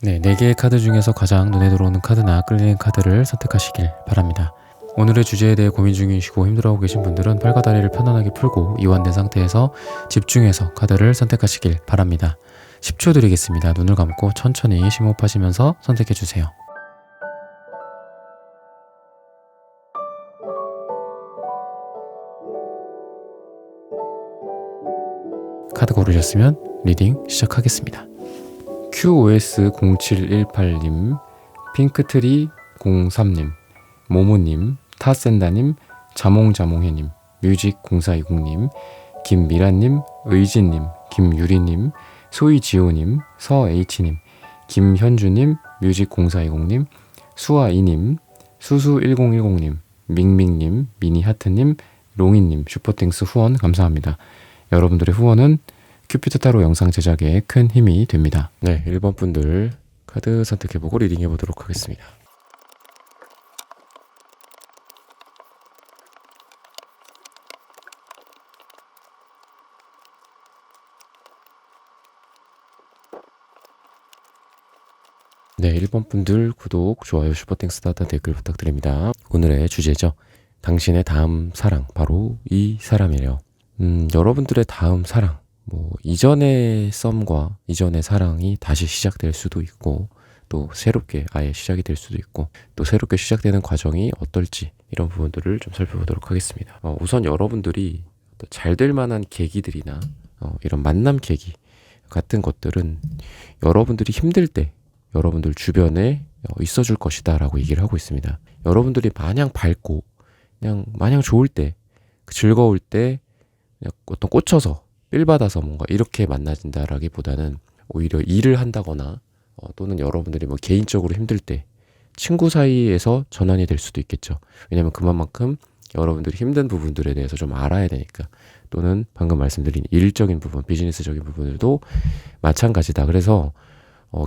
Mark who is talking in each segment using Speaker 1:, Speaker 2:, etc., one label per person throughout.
Speaker 1: 네, 4개의 카드 중에서 가장 눈에 들어오는 카드나 끌리는 카드를 선택하시길 바랍니다. 오늘의 주제에 대해 고민 중이시고 힘들어하고 계신 분들은 팔과 다리를 편안하게 풀고 이완된 상태에서 집중해서 카드를 선택하시길 바랍니다. 10초 드리겠습니다. 눈을 감고 천천히 심호흡하시면서 선택해주세요. 카드 고르셨으면 리딩 시작하겠습니다. QOS0718님, 핑크트리03님, 모모님, 타센다님, 자몽자몽해님, 뮤직0420님, 김미란님, 의진님, 김유리님, 소이지호님, 서H님, 김현주님, 뮤직0420님, 수아이님, 수수1010님, 밍밍님, 미니하트님, 롱이님, 슈퍼땡스 후원 감사합니다. 여러분들의 후원은 큐피드 타로 영상 제작에 큰 힘이 됩니다. 네, 1번 분들 카드 선택해보고 리딩해보도록 하겠습니다. 네, 1번 분들 구독, 좋아요, 슈퍼땡스 따뜻한 댓글 부탁드립니다. 오늘의 주제죠. 당신의 다음 사랑, 바로 이 사람이래요. 여러분들의 다음 사랑, 이전의 썸과 이전의 사랑이 다시 시작될 수도 있고, 또 새롭게 아예 시작이 될 수도 있고, 또 새롭게 시작되는 과정이 어떨지, 이런 부분들을 좀 살펴보도록 하겠습니다. 우선 여러분들이 잘 될 만한 계기들이나 이런 만남 계기 같은 것들은 여러분들이 힘들 때 여러분들 주변에 있어줄 것이다 라고 얘기를 하고 있습니다. 여러분들이 마냥 밝고 그냥 마냥 좋을 때, 즐거울 때 그냥 어떤 꽂혀서 삘 받아서 뭔가 이렇게 만나진다라기보다는 오히려 일을 한다거나 또는 여러분들이 개인적으로 힘들 때 친구 사이에서 전환이 될 수도 있겠죠. 왜냐하면 그만큼 여러분들이 힘든 부분들에 대해서 좀 알아야 되니까. 또는 방금 말씀드린 일적인 부분, 비즈니스적인 부분들도 마찬가지다. 그래서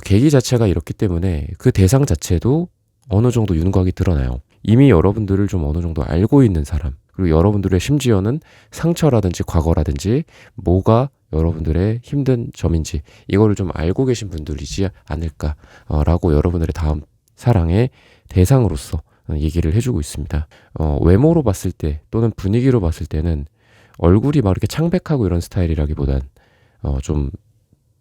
Speaker 1: 계기 자체가 이렇기 때문에 그 대상 자체도 어느 정도 윤곽이 드러나요. 이미 여러분들을 좀 어느 정도 알고 있는 사람, 그리고 여러분들의 심지어는 상처라든지 과거라든지 뭐가 여러분들의 힘든 점인지 이거를 좀 알고 계신 분들이지 않을까라고 여러분들의 다음 사랑의 대상으로서 얘기를 해주고 있습니다. 외모로 봤을 때 또는 분위기로 봤을 때는 얼굴이 막 이렇게 창백하고 이런 스타일이라기보단 좀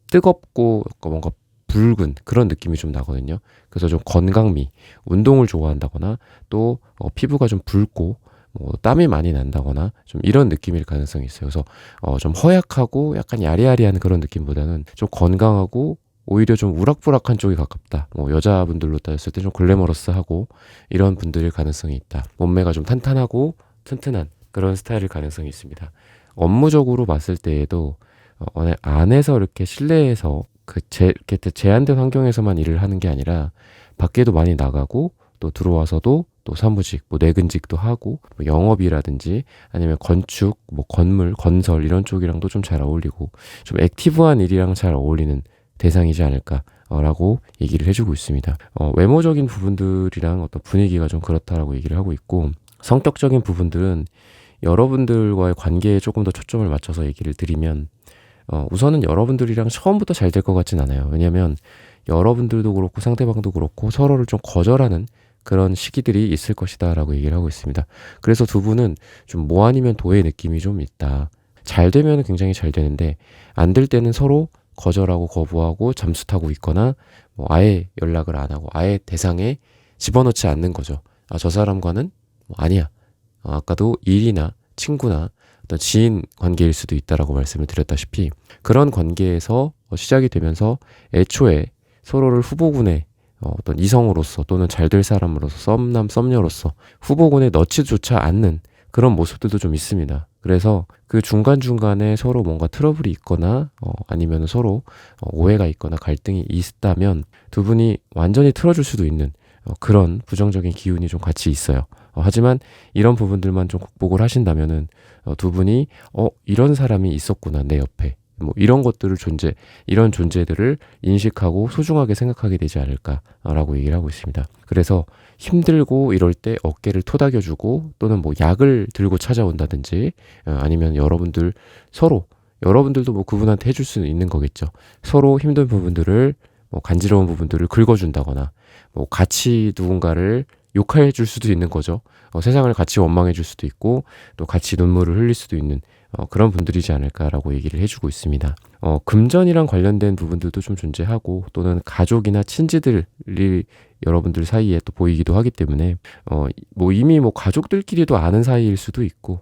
Speaker 1: 뜨겁고 뭔가 붉은 그런 느낌이 좀 나거든요. 그래서 좀 건강미, 운동을 좋아한다거나 또 피부가 좀 붉고 땀이 많이 난다거나 좀 이런 느낌일 가능성이 있어요. 그래서 좀 허약하고 약간 야리야리한 그런 느낌보다는 좀 건강하고 오히려 좀 우락부락한 쪽이 가깝다. 여자분들로 따졌을 때 좀 글래머러스하고 이런 분들일 가능성이 있다. 몸매가 좀 탄탄하고 튼튼한 그런 스타일일 가능성이 있습니다. 업무적으로 봤을 때에도 안에서 이렇게 실내에서 이렇게 제한된 환경에서만 일을 하는 게 아니라 밖에도 많이 나가고 또 들어와서도 또 사무직, 내근직도 하고 영업이라든지 아니면 건축, 건물, 건설 이런 쪽이랑도 좀 잘 어울리고 좀 액티브한 일이랑 잘 어울리는 대상이지 않을까라고 얘기를 해주고 있습니다. 외모적인 부분들이랑 어떤 분위기가 좀 그렇다라고 얘기를 하고 있고 성격적인 부분들은 여러분들과의 관계에 조금 더 초점을 맞춰서 얘기를 드리면 우선은 여러분들이랑 처음부터 잘 될 것 같진 않아요. 왜냐하면 여러분들도 그렇고 상대방도 그렇고 서로를 좀 거절하는 그런 시기들이 있을 것이다 라고 얘기를 하고 있습니다. 그래서 두 분은 좀 뭐 아니면 도의 느낌이 좀 있다. 잘 되면 굉장히 잘 되는데 안 될 때는 서로 거절하고 거부하고 잠수 타고 있거나 아예 연락을 안 하고 아예 대상에 집어넣지 않는 거죠. 저 사람과는 아니야. 아까도 일이나 친구나 어떤 지인 관계일 수도 있다라고 말씀을 드렸다시피 그런 관계에서 시작이 되면서 애초에 서로를 후보군에 어떤 이성으로서 또는 잘 될 사람으로서 썸남 썸녀로서 후보군에 넣지조차 않는 그런 모습들도 좀 있습니다. 그래서 그 중간중간에 서로 뭔가 트러블이 있거나 아니면 서로 오해가 있거나 갈등이 있다면 두 분이 완전히 틀어줄 수도 있는 그런 부정적인 기운이 좀 같이 있어요. 하지만 이런 부분들만 좀 극복을 하신다면은 두 분이 이런 사람이 있었구나 내 옆에 이런 것들을 이런 존재들을 인식하고 소중하게 생각하게 되지 않을까라고 얘기를 하고 있습니다. 그래서 힘들고 이럴 때 어깨를 토닥여주고 또는 약을 들고 찾아온다든지 아니면 여러분들도 그분한테 해줄 수 있는 거겠죠. 서로 힘든 부분들을 뭐 간지러운 부분들을 긁어준다거나 뭐 같이 누군가를 욕해 줄 수도 있는 거죠. 세상을 같이 원망해 줄 수도 있고 또 같이 눈물을 흘릴 수도 있는 그런 분들이지 않을까라고 얘기를 해주고 있습니다. 금전이랑 관련된 부분들도 좀 존재하고 또는 가족이나 친지들이 여러분들 사이에 또 보이기도 하기 때문에 뭐 이미 뭐 가족들끼리도 아는 사이일 수도 있고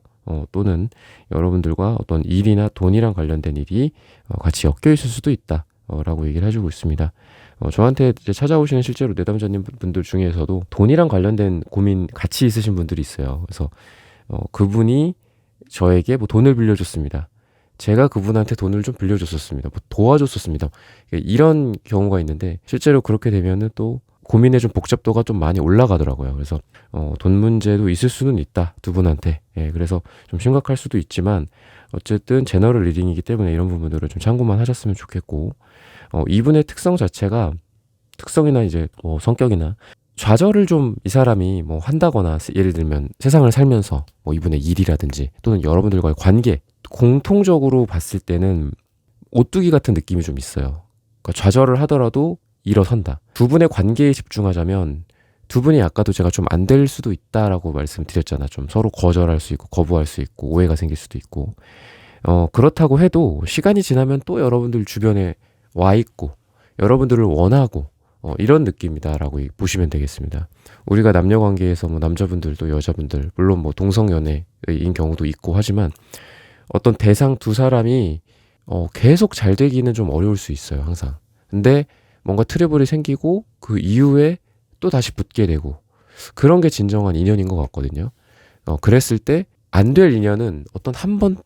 Speaker 1: 또는 여러분들과 어떤 일이나 돈이랑 관련된 일이 같이 엮여 있을 수도 있다 라고 얘기를 해주고 있습니다. 저한테 이제 찾아오시는 실제로 내담자님 분들 중에서도 돈이랑 관련된 고민 같이 있으신 분들이 있어요. 그래서 그분이 저에게 뭐 돈을 빌려줬습니다. 제가 그분한테 돈을 좀 빌려줬었습니다. 뭐 도와줬었습니다. 이런 경우가 있는데 실제로 그렇게 되면은 또 고민의 좀 복잡도가 좀 많이 올라가더라고요. 그래서 돈 문제도 있을 수는 있다. 두 분한테. 예, 그래서 좀 심각할 수도 있지만 어쨌든 제너럴 리딩이기 때문에 이런 부분들을 좀 참고만 하셨으면 좋겠고 이분의 특성 자체가 특성이나 이제 뭐 성격이나 좌절을 좀 이 사람이 뭐 한다거나 예를 들면 세상을 살면서 뭐 이분의 일이라든지 또는 여러분들과의 관계 공통적으로 봤을 때는 오뚜기 같은 느낌이 좀 있어요. 그러니까 좌절을 하더라도 일어선다. 두 분의 관계에 집중하자면 두 분이 아까도 제가 좀 안 될 수도 있다라고 말씀드렸잖아. 좀 서로 거절할 수 있고 거부할 수 있고 오해가 생길 수도 있고 그렇다고 해도 시간이 지나면 또 여러분들 주변에 와 있고 여러분들을 원하고 이런 느낌이다라고 보시면 되겠습니다. 우리가 남녀 관계에서 뭐 남자분들도 여자분들 물론 뭐 동성연애인 경우도 있고 하지만 어떤 대상 두 사람이 계속 잘 되기는 좀 어려울 수 있어요. 항상. 근데 뭔가 트러블이 생기고 그 이후에 또 다시 붙게 되고 그런 게 진정한 인연인 것 같거든요. 그랬을 때 안 될 인연은 어떤 한 번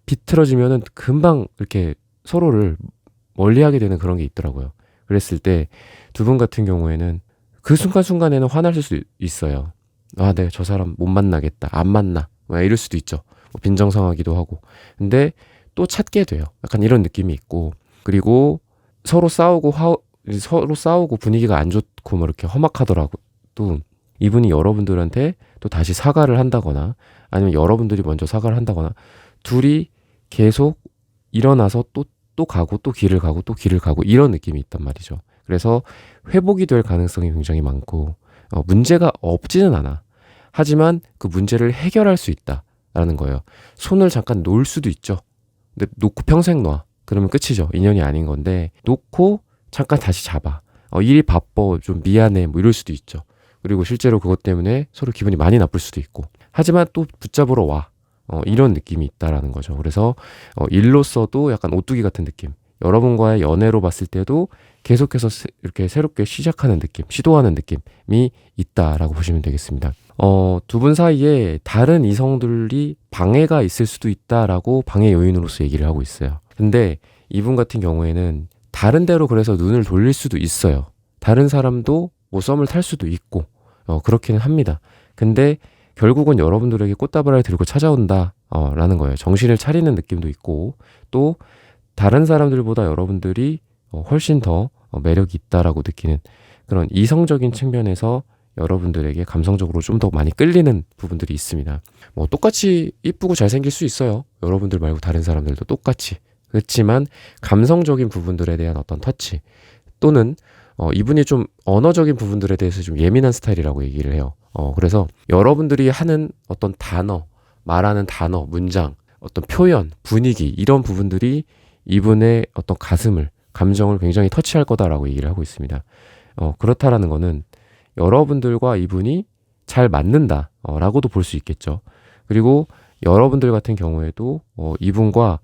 Speaker 1: 비틀어지면은 금방 이렇게 서로를 멀리하게 되는 그런 게 있더라고요. 그랬을 때 두 분 같은 경우에는 그 순간순간에는 화날 수 있어요. 아, 네, 저 사람 못 만나겠다. 안 만나. 이럴 수도 있죠. 뭐 빈정상하기도 하고. 근데 또 찾게 돼요. 약간 이런 느낌이 있고. 그리고 서로 싸우고 분위기가 안 좋고 뭐 이렇게 험악하더라도 이분이 여러분들한테 또 다시 사과를 한다거나 아니면 여러분들이 먼저 사과를 한다거나 둘이 계속 일어나서 또 가고 또 길을 가고 또 길을 가고 이런 느낌이 있단 말이죠. 그래서 회복이 될 가능성이 굉장히 많고 문제가 없지는 않아. 하지만 그 문제를 해결할 수 있다라는 거예요. 손을 잠깐 놓을 수도 있죠. 근데 놓고 평생 놔. 그러면 끝이죠. 인연이 아닌 건데 놓고 잠깐 다시 잡아. 일이 바빠 좀 미안해 뭐 이럴 수도 있죠. 그리고 실제로 그것 때문에 서로 기분이 많이 나쁠 수도 있고 하지만 또 붙잡으러 와. 이런 느낌이 있다라는 거죠. 그래서 일로서도 약간 오뚜기 같은 느낌. 여러분과의 연애로 봤을 때도 계속해서 이렇게 새롭게 시작하는 느낌, 시도하는 느낌이 있다라고 보시면 되겠습니다. 두 분 사이에 다른 이성들이 방해가 있을 수도 있다라고 방해 요인으로서 얘기를 하고 있어요. 근데 이분 같은 경우에는 다른 데로 그래서 눈을 돌릴 수도 있어요. 다른 사람도 뭐 썸을 탈 수도 있고 그렇기는 합니다. 근데 결국은 여러분들에게 꽃다발을 들고 찾아온다 라는 거예요. 정신을 차리는 느낌도 있고 또 다른 사람들보다 여러분들이 훨씬 더 매력이 있다라고 느끼는 그런 이성적인 측면에서 여러분들에게 감성적으로 좀 더 많이 끌리는 부분들이 있습니다. 뭐 똑같이 이쁘고 잘생길 수 있어요. 여러분들 말고 다른 사람들도 똑같이. 그렇지만 감성적인 부분들에 대한 어떤 터치 또는 이분이 좀 언어적인 부분들에 대해서 좀 예민한 스타일이라고 얘기를 해요. 그래서 여러분들이 하는 어떤 단어, 말하는 단어, 문장, 어떤 표현, 분위기 이런 부분들이 이분의 어떤 감정을 굉장히 터치할 거다라고 얘기를 하고 있습니다. 그렇다라는 거는 여러분들과 이분이 잘 맞는다 라고도 볼 수 있겠죠. 그리고 여러분들 같은 경우에도 이분과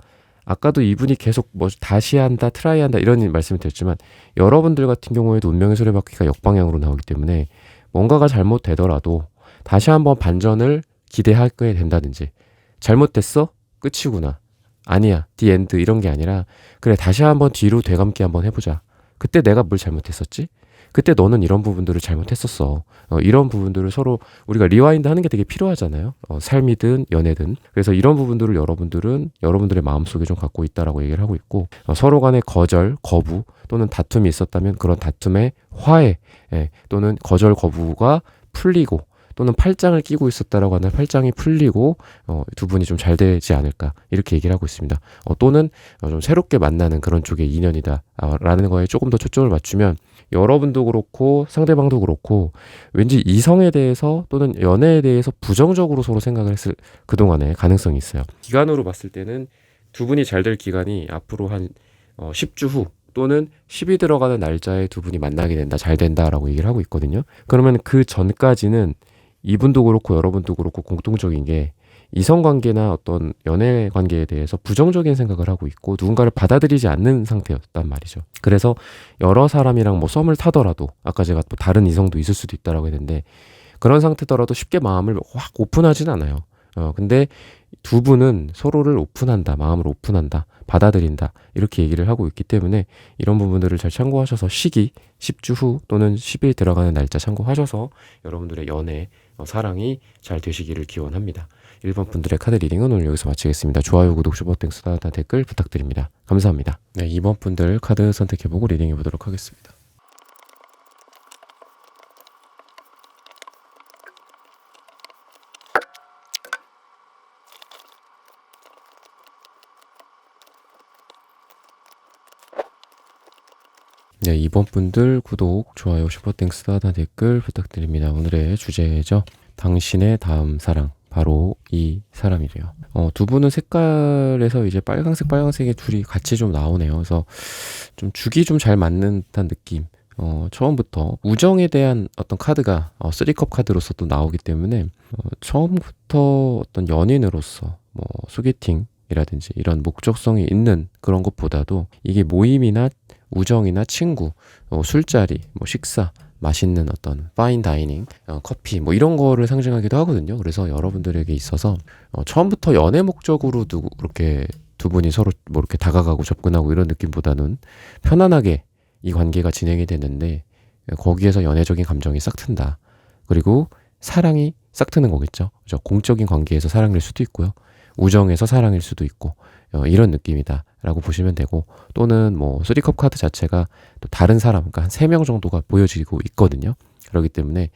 Speaker 1: 아까도 이분이 계속 뭐 다시 한다, 트라이 한다 이런 말씀을 드렸지만 여러분들 같은 경우에도 운명의 수레바퀴가 역방향으로 나오기 때문에 뭔가가 잘못되더라도 다시 한번 반전을 기대하게 된다든지 잘못됐어? 끝이구나. 아니야. 디 엔드 이런 게 아니라 그래 다시 한번 뒤로 되감기 한번 해보자. 그때 내가 뭘 잘못했었지? 그때 너는 이런 부분들을 잘못했었어. 이런 부분들을 서로 우리가 리와인드 하는 게 되게 필요하잖아요. 삶이든 연애든. 그래서 이런 부분들을 여러분들은 여러분들의 마음속에 좀 갖고 있다라고 얘기를 하고 있고 서로 간의 거절, 거부 또는 다툼이 있었다면 그런 다툼의 화해 또는 거절, 거부가 풀리고 또는 팔짱을 끼고 있었다라고 하는 팔짱이 풀리고 두 분이 좀 잘 되지 않을까 이렇게 얘기를 하고 있습니다. 또는 좀 새롭게 만나는 그런 쪽의 인연이다 라는 거에 조금 더 초점을 맞추면 여러분도 그렇고 상대방도 그렇고 왠지 이성에 대해서 또는 연애에 대해서 부정적으로 서로 생각을 했을 그동안의 가능성이 있어요. 기간으로 봤을 때는 두 분이 잘 될 기간이 앞으로 한 10주 후 또는 10이 들어가는 날짜에 두 분이 만나게 된다, 잘 된다라고 얘기를 하고 있거든요. 그러면 그 전까지는 이분도 그렇고 여러분도 그렇고 공통적인 게 이성관계나 어떤 연애 관계에 대해서 부정적인 생각을 하고 있고 누군가를 받아들이지 않는 상태였단 말이죠. 그래서 여러 사람이랑 뭐 썸을 타더라도 아까 제가 또 다른 이성도 있을 수도 있다라고 했는데 그런 상태더라도 쉽게 마음을 확 오픈하진 않아요. 근데 두 분은 서로를 오픈한다, 마음을 오픈한다, 받아들인다 이렇게 얘기를 하고 있기 때문에 이런 부분들을 잘 참고하셔서 시기 10주 후 또는 10일 들어가는 날짜 참고하셔서 여러분들의 연애, 사랑이 잘 되시기를 기원합니다. 1번 분들의 카드 리딩은 오늘 여기서 마치겠습니다. 좋아요, 구독, 슈퍼땡스, 댓글 부탁드립니다. 감사합니다. 네, 2번 분들 카드 선택해보고 리딩해보도록 하겠습니다. 네, 2번 분들 구독, 좋아요, 슈퍼땡스, 댓글 부탁드립니다. 오늘의 주제죠. 당신의 다음 사랑, 바로 이 사람이래요. 두 분은 색깔에서 이제 빨간색의 둘이 같이 좀 나오네요. 그래서 좀 죽이 좀 잘 맞는 듯한 느낌. 처음부터 우정에 대한 어떤 카드가 3컵 카드로서 또 나오기 때문에 처음부터 어떤 연인으로서 뭐 소개팅이라든지 이런 목적성이 있는 그런 것보다도 이게 모임이나 우정이나 친구, 술자리, 뭐 식사, 맛있는 어떤 파인 다이닝, 커피 뭐 이런 거를 상징하기도 하거든요. 그래서 여러분들에게 있어서 처음부터 연애 목적으로 그렇게 두 분이 서로 뭐 이렇게 다가가고 접근하고 이런 느낌보다는 편안하게 이 관계가 진행이 되는데 거기에서 연애적인 감정이 싹 튼다. 그리고 사랑이 싹 트는 거겠죠. 그죠? 공적인 관계에서 사랑일 수도 있고요. 우정에서 사랑일 수도 있고 이런 느낌이다 라고 보시면 되고 또는 뭐 3컵 카드 자체가 또 다른 사람 그러니까 한 3명 정도가 보여지고 있거든요. 그렇기 때문에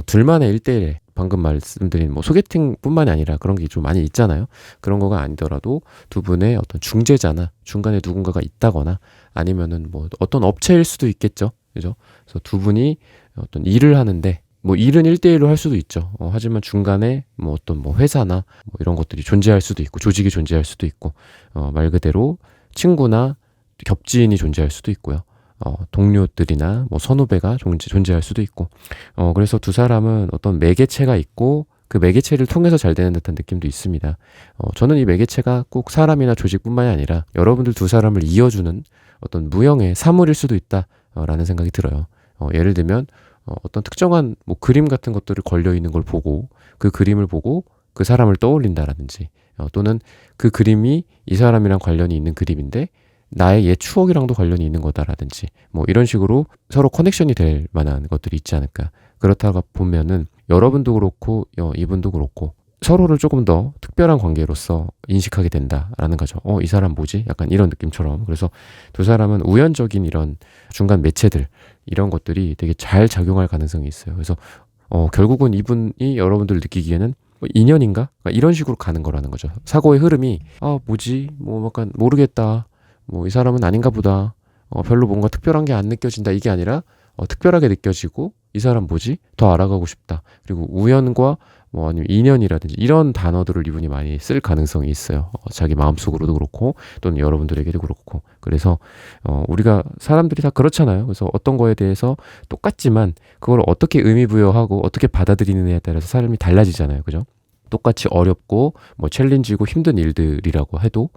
Speaker 1: 둘만의 1대1 방금 말씀드린 뭐 소개팅 뿐만이 아니라 그런 게 좀 많이 있잖아요. 그런 거가 아니더라도 두 분의 어떤 중재자나 중간에 누군가가 있다거나 아니면은 뭐 어떤 업체일 수도 있겠죠. 그죠? 그래서 두 분이 어떤 일을 하는데 뭐 일은 1대1로 할 수도 있죠. 하지만 중간에 뭐 어떤 뭐 회사나 뭐 이런 것들이 존재할 수도 있고 조직이 존재할 수도 있고 말 그대로 친구나 겹지인이 존재할 수도 있고요. 동료들이나 뭐 선후배가 존재할 수도 있고 그래서 두 사람은 어떤 매개체가 있고 그 매개체를 통해서 잘 되는 듯한 느낌도 있습니다. 저는 이 매개체가 꼭 사람이나 조직뿐만이 아니라 여러분들 두 사람을 이어주는 어떤 무형의 사물일 수도 있다라는 생각이 들어요. 예를 들면 어떤 특정한 뭐 그림 같은 것들을 걸려 있는 걸 보고 그 그림을 보고 그 사람을 떠올린다라든지 또는 그 그림이 이 사람이랑 관련이 있는 그림인데 나의 옛 추억이랑도 관련이 있는 거다라든지 뭐 이런 식으로 서로 커넥션이 될 만한 것들이 있지 않을까. 그렇다가 보면은 여러분도 그렇고 이분도 그렇고 서로를 조금 더 특별한 관계로서 인식하게 된다라는 거죠. 이 사람 뭐지? 약간 이런 느낌처럼. 그래서 두 사람은 우연적인 이런 중간 매체들 이런 것들이 되게 잘 작용할 가능성이 있어요. 그래서 결국은 이분이 여러분들 느끼기에는 뭐 인연인가? 그러니까 이런 식으로 가는 거라는 거죠. 사고의 흐름이 뭐지? 뭐 약간 모르겠다. 뭐 이 사람은 아닌가 보다. 별로 뭔가 특별한 게 안 느껴진다. 이게 아니라 특별하게 느껴지고 이 사람 뭐지? 더 알아가고 싶다. 그리고 우연과 뭐 아니면 인연이라든지 이런 단어들을 이분이 많이 쓸 가능성이 있어요. 자기 마음속으로도 그렇고 또는 여러분들에게도 그렇고. 그래서 우리가 사람들이 다 그렇잖아요. 그래서 어떤 거에 대해서 똑같지만 그걸 어떻게 의미 부여하고 어떻게 받아들이느냐에 따라서 사람이 달라지잖아요. 그죠? 똑같이 어렵고 뭐 챌린지고 힘든 일들이라고 해도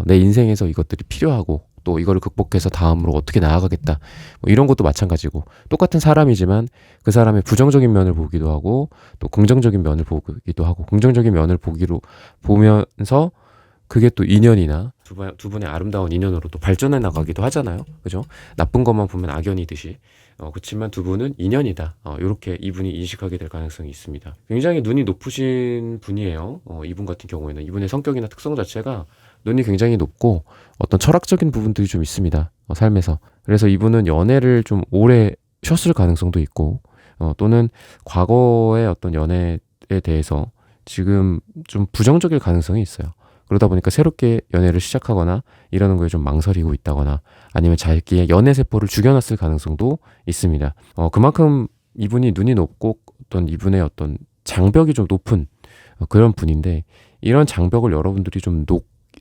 Speaker 1: 내 인생에서 이것들이 필요하고 또 이거를 극복해서 다음으로 어떻게 나아가겠다 뭐 이런 것도 마찬가지고 똑같은 사람이지만 그 사람의 부정적인 면을 보기도 하고 또 긍정적인 면을 보기도 하고 긍정적인 면을 보면서 그게 또 인연이나 두 분의 아름다운 인연으로 또 발전해 나가기도 하잖아요. 그죠? 나쁜 것만 보면 악연이듯이 그렇지만 두 분은 인연이다. 이렇게 이분이 인식하게 될 가능성이 있습니다. 굉장히 눈이 높으신 분이에요. 이분 같은 경우에는 이분의 성격이나 특성 자체가 눈이 굉장히 높고 어떤 철학적인 부분들이 좀 있습니다. 삶에서. 그래서 이분은 연애를 좀 오래 쉬었을 가능성도 있고 또는 과거의 어떤 연애에 대해서 지금 좀 부정적일 가능성이 있어요. 그러다 보니까 새롭게 연애를 시작하거나 이러는 거에 좀 망설이고 있다거나 아니면 자기의 연애 세포를 죽여놨을 가능성도 있습니다. 그만큼 이분이 눈이 높고 어떤 이분의 어떤 장벽이 좀 높은 그런 분인데, 이런 장벽을 여러분들이 좀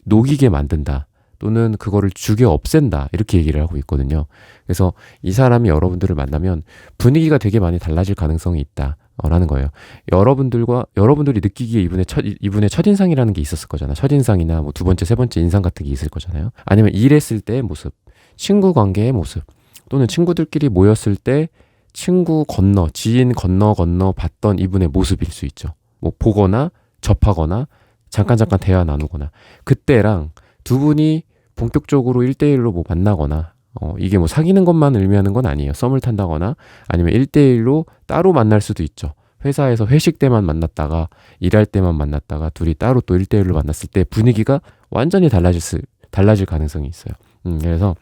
Speaker 1: 녹이게 만든다, 또는 그거를 죽여 없앤다, 이렇게 얘기를 하고 있거든요. 그래서 이 사람이 여러분들을 만나면 분위기가 되게 많이 달라질 가능성이 있다 라는 거예요. 여러분들이 느끼기에 이분의 첫인상이라는 게 있었을 거잖아. 첫인상이나 뭐 두 번째, 세 번째 인상 같은 게 있을 거잖아요. 아니면 일했을 때의 모습, 친구 관계의 모습, 또는 친구들끼리 모였을 때 친구 건너, 지인 건너 봤던 이분의 모습일 수 있죠. 뭐 보거나 접하거나 잠깐 대화 나누거나, 그때랑 두 분이 본격적으로 1대1로 뭐 만나거나, 이게 뭐 사귀는 것만 의미하는 건 아니에요. 썸을 탄다거나 아니면 1대1로 따로 만날 수도 있죠. 회사에서 회식 때만 만났다가 일할 때만 만났다가 둘이 따로 또 1대1로 만났을 때 분위기가 완전히 달라질 가능성이 있어요. 그래서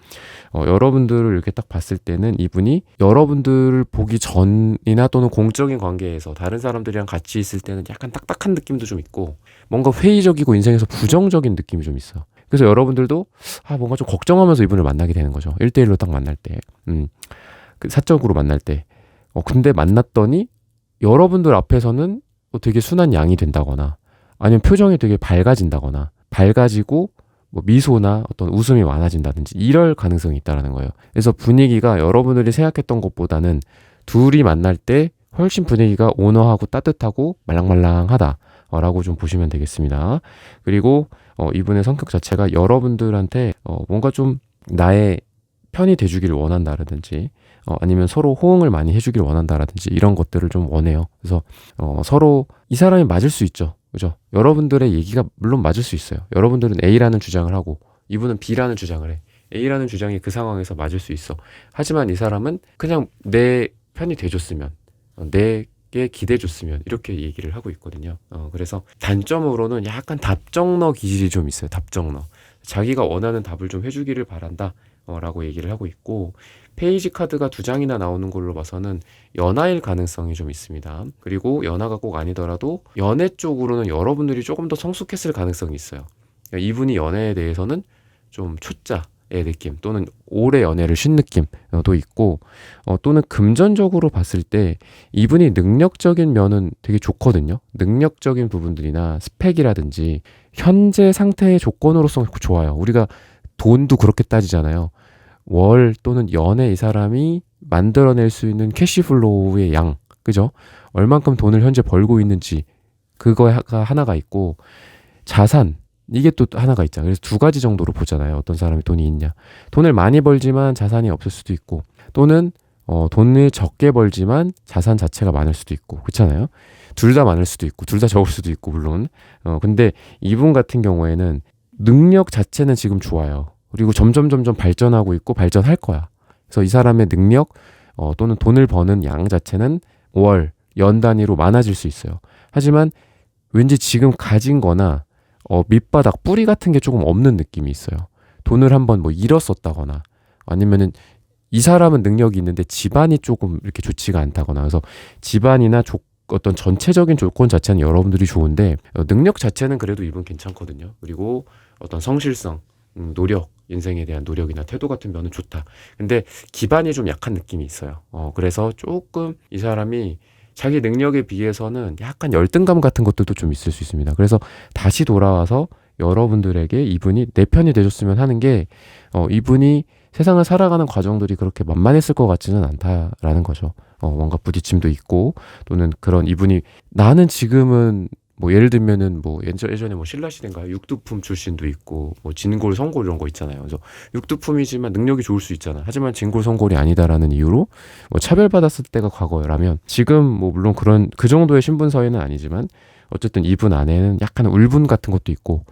Speaker 1: 여러분들을 이렇게 딱 봤을 때는 이분이 여러분들을 보기 전이나 또는 공적인 관계에서 다른 사람들이랑 같이 있을 때는 약간 딱딱한 느낌도 좀 있고, 뭔가 회의적이고 인생에서 부정적인 느낌이 좀 있어. 그래서 여러분들도 뭔가 좀 걱정하면서 이분을 만나게 되는 거죠. 1대1로 딱 만날 때, 그 사적으로 만날 때. 근데 만났더니 여러분들 앞에서는 되게 순한 양이 된다거나, 아니면 표정이 되게 밝아지고 뭐 미소나 어떤 웃음이 많아진다든지 이럴 가능성이 있다는 거예요. 그래서 분위기가 여러분들이 생각했던 것보다는 둘이 만날 때 훨씬 분위기가 온화하고 따뜻하고 말랑말랑하다라고 좀 보시면 되겠습니다. 그리고 이분의 성격 자체가 여러분들한테 뭔가 좀 나의 편이 돼주기를 원한다라든지, 아니면 서로 호응을 많이 해주기를 원한다라든지 이런 것들을 좀 원해요. 그래서 서로 이 사람이 맞을 수 있죠. 그죠? 여러분들의 얘기가 물론 맞을 수 있어요. 여러분들은 A라는 주장을 하고 이분은 B라는 주장을 해. A라는 주장이 그 상황에서 맞을 수 있어. 하지만 이 사람은 그냥 내 편이 돼줬으면, 내게 기대줬으면, 이렇게 얘기를 하고 있거든요. 그래서 단점으로는 약간 답정너 기질이 좀 있어요. 답정너. 자기가 원하는 답을 좀 해주기를 바란다 라고 얘기를 하고 있고, 페이지 카드가 2장이나 나오는 걸로 봐서는 연하일 가능성이 좀 있습니다. 그리고 연하가 꼭 아니더라도 연애 쪽으로는 여러분들이 조금 더 성숙했을 가능성이 있어요. 그러니까 이분이 연애에 대해서는 좀 초짜의 느낌, 또는 오래 연애를 쉰 느낌도 있고, 또는 금전적으로 봤을 때 이분이 능력적인 면은 되게 좋거든요. 능력적인 부분들이나 스펙이라든지 현재 상태의 조건으로서 좋아요. 우리가 돈도 그렇게 따지잖아요. 월 또는 연에 이 사람이 만들어낼 수 있는 캐시플로우의 양, 그죠? 얼만큼 돈을 현재 벌고 있는지, 그거가 하나가 있고, 자산, 이게 또 하나가 있잖아요. 그래서 2가지 정도로 보잖아요. 어떤 사람이 돈이 있냐. 돈을 많이 벌지만 자산이 없을 수도 있고, 또는 돈을 적게 벌지만 자산 자체가 많을 수도 있고, 그렇잖아요. 둘 다 많을 수도 있고 둘 다 적을 수도 있고, 물론. 근데 이분 같은 경우에는 능력 자체는 지금 좋아요. 그리고 점점 발전하고 있고 발전할 거야. 그래서 이 사람의 능력 또는 돈을 버는 양 자체는 월, 연 단위로 많아질 수 있어요. 하지만 왠지 지금 가진 거나 밑바닥 뿌리 같은 게 조금 없는 느낌이 있어요. 돈을 한번 뭐 잃었었다거나, 아니면은 이 사람은 능력이 있는데 집안이 조금 이렇게 좋지가 않다거나, 그래서 집안이나 어떤 전체적인 조건 자체는 여러분들이 좋은데 능력 자체는 그래도 이분 괜찮거든요. 그리고 어떤 성실성, 노력, 인생에 대한 노력이나 태도 같은 면은 좋다. 근데 기반이 좀 약한 느낌이 있어요. 그래서 조금 이 사람이 자기 능력에 비해서는 약간 열등감 같은 것들도 좀 있을 수 있습니다. 그래서 다시 돌아와서 여러분들에게 이분이 내 편이 돼줬으면 하는 게, 이분이 세상을 살아가는 과정들이 그렇게 만만했을 것 같지는 않다라는 거죠. 뭔가 부딪힘도 있고, 또는 그런 이분이 나는 지금은 뭐 예를 들면은 뭐 예전에 뭐 신라시대인가요? 육두품 출신도 있고, 뭐 진골, 성골 이런 거 있잖아요. 그래서 육두품이지만 능력이 좋을 수 있잖아. 하지만 진골, 성골이 아니다라는 이유로 뭐 차별받았을 때가 과거라면, 지금 뭐 물론 그 정도의 신분서에는 아니지만 어쨌든 이분 안에는 약간 울분 같은 것도 있고,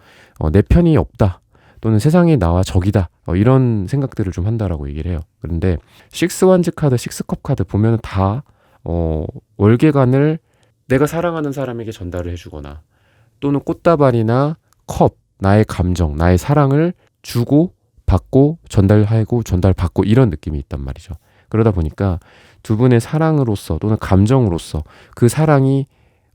Speaker 1: 내 편이 없다, 또는 세상이 나와 적이다, 이런 생각들을 좀 한다라고 얘기를 해요. 그런데 식스완즈 카드, 식스컵 카드 보면 다 월계관을 내가 사랑하는 사람에게 전달을 해주거나, 또는 꽃다발이나 컵, 나의 감정, 나의 사랑을 주고 받고 전달하고 전달받고 이런 느낌이 있단 말이죠. 그러다 보니까 두 분의 사랑으로서 또는 감정으로서 그 사랑이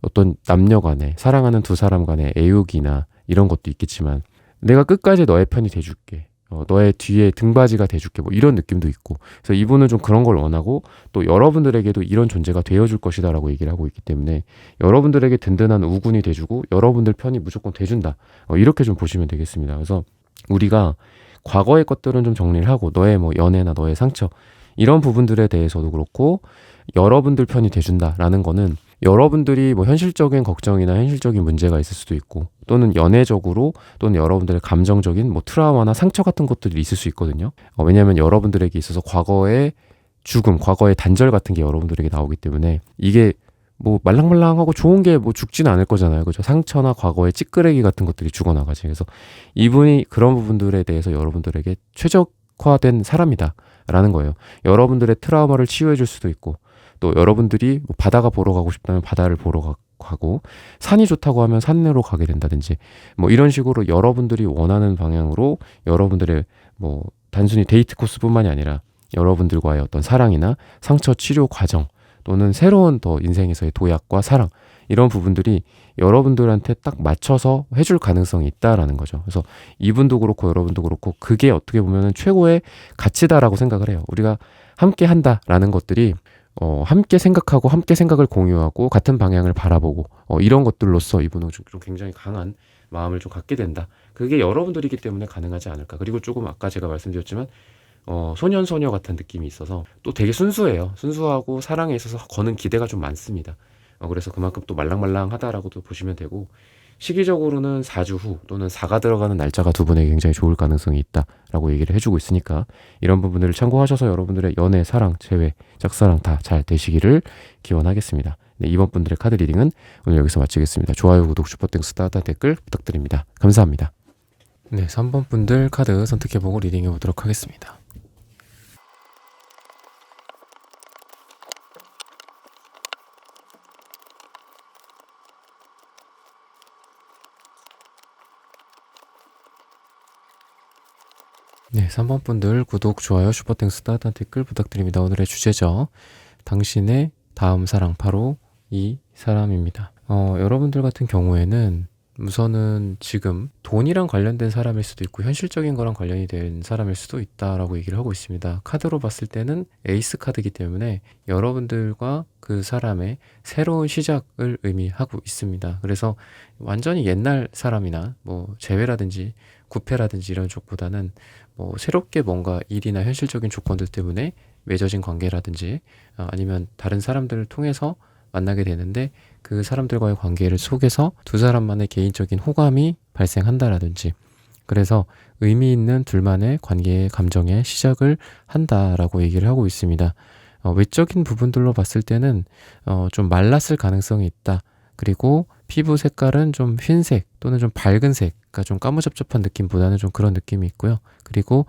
Speaker 1: 어떤 남녀 간에 사랑하는 두 사람 간의 애욕이나 이런 것도 있겠지만 내가 끝까지 너의 편이 돼줄게. 너의 뒤에 등받이가 돼줄게. 뭐 이런 느낌도 있고. 그래서 이분은 좀 그런 걸 원하고 또 여러분들에게도 이런 존재가 되어줄 것이다 라고 얘기를 하고 있기 때문에 여러분들에게 든든한 우군이 돼주고 여러분들 편이 무조건 돼준다. 이렇게 좀 보시면 되겠습니다. 그래서 우리가 과거의 것들은 좀 정리를 하고 너의 뭐 연애나 너의 상처 이런 부분들에 대해서도 그렇고 여러분들 편이 돼준다라는 거는 여러분들이 뭐 현실적인 걱정이나 현실적인 문제가 있을 수도 있고 또는 연애적으로 또는 여러분들의 감정적인 뭐 트라우마나 상처 같은 것들이 있을 수 있거든요. 왜냐하면 여러분들에게 있어서 과거의 죽음, 과거의 단절 같은 게 여러분들에게 나오기 때문에 이게 뭐 말랑말랑하고 좋은 게 뭐 죽지는 않을 거잖아요. 그죠? 상처나 과거의 찌끄레기 같은 것들이 죽어나가지. 그래서 이분이 그런 부분들에 대해서 여러분들에게 최적화된 사람이다 라는 거예요. 여러분들의 트라우마를 치유해 줄 수도 있고 또 여러분들이 뭐 바다가 보러 가고 싶다면 바다를 보러 가고 산이 좋다고 하면 산으로 가게 된다든지 뭐 이런 식으로 여러분들이 원하는 방향으로 여러분들의 뭐 단순히 데이트 코스뿐만이 아니라 여러분들과의 어떤 사랑이나 상처 치료 과정 또는 새로운 더 인생에서의 도약과 사랑 이런 부분들이 여러분들한테 딱 맞춰서 해줄 가능성이 있다라는 거죠. 그래서 이분도 그렇고 여러분도 그렇고 그게 어떻게 보면 최고의 가치다라고 생각을 해요. 우리가 함께 한다라는 것들이 함께 생각하고 함께 생각을 공유하고 같은 방향을 바라보고 이런 것들로서 이분은 좀 굉장히 강한 마음을 좀 갖게 된다. 그게 여러분들이기 때문에 가능하지 않을까. 그리고 조금 아까 제가 말씀드렸지만 소년 소녀 같은 느낌이 있어서 또 되게 순수해요. 순수하고 사랑에 있어서 거는 기대가 좀 많습니다. 그래서 그만큼 또 말랑말랑하다라고도 보시면 되고 시기적으로는 4주 후 또는 4가 들어가는 날짜가 두 분에게 굉장히 좋을 가능성이 있다라고 얘기를 해주고 있으니까 이런 부분들을 참고하셔서 여러분들의 연애, 사랑, 재회, 짝사랑 다 잘 되시기를 기원하겠습니다. 네, 이번 분들의 카드 리딩은 오늘 여기서 마치겠습니다. 좋아요, 구독, 슈퍼땡스, 따뜻한 댓글 부탁드립니다. 감사합니다. 네, 3번 분들 카드 선택해보고 리딩해보도록 하겠습니다. 네, 3번 분들 구독, 좋아요, 슈퍼땡스, 따뜻한 댓글 부탁드립니다. 오늘의 주제죠. 당신의 다음 사랑, 바로 이 사람입니다. 여러분들 같은 경우에는 우선은 지금 돈이랑 관련된 사람일 수도 있고 현실적인 거랑 관련이 된 사람일 수도 있다라고 얘기를 하고 있습니다. 카드로 봤을 때는 에이스 카드이기 때문에 여러분들과 그 사람의 새로운 시작을 의미하고 있습니다. 그래서 완전히 옛날 사람이나 뭐 재회라든지 구패라든지 이런 쪽보다는 뭐 새롭게 뭔가 일이나 현실적인 조건들 때문에 맺어진 관계라든지 아니면 다른 사람들을 통해서 만나게 되는데 그 사람들과의 관계를 속에서 두 사람만의 개인적인 호감이 발생한다라든지 그래서 의미 있는 둘만의 관계의 감정의 시작을 한다라고 얘기를 하고 있습니다. 외적인 부분들로 봤을 때는 좀 말랐을 가능성이 있다. 그리고 피부 색깔은 좀 흰색 또는 좀 밝은 색, 그러니까 좀 까무잡잡한 느낌보다는 좀 그런 느낌이 있고요. 그리고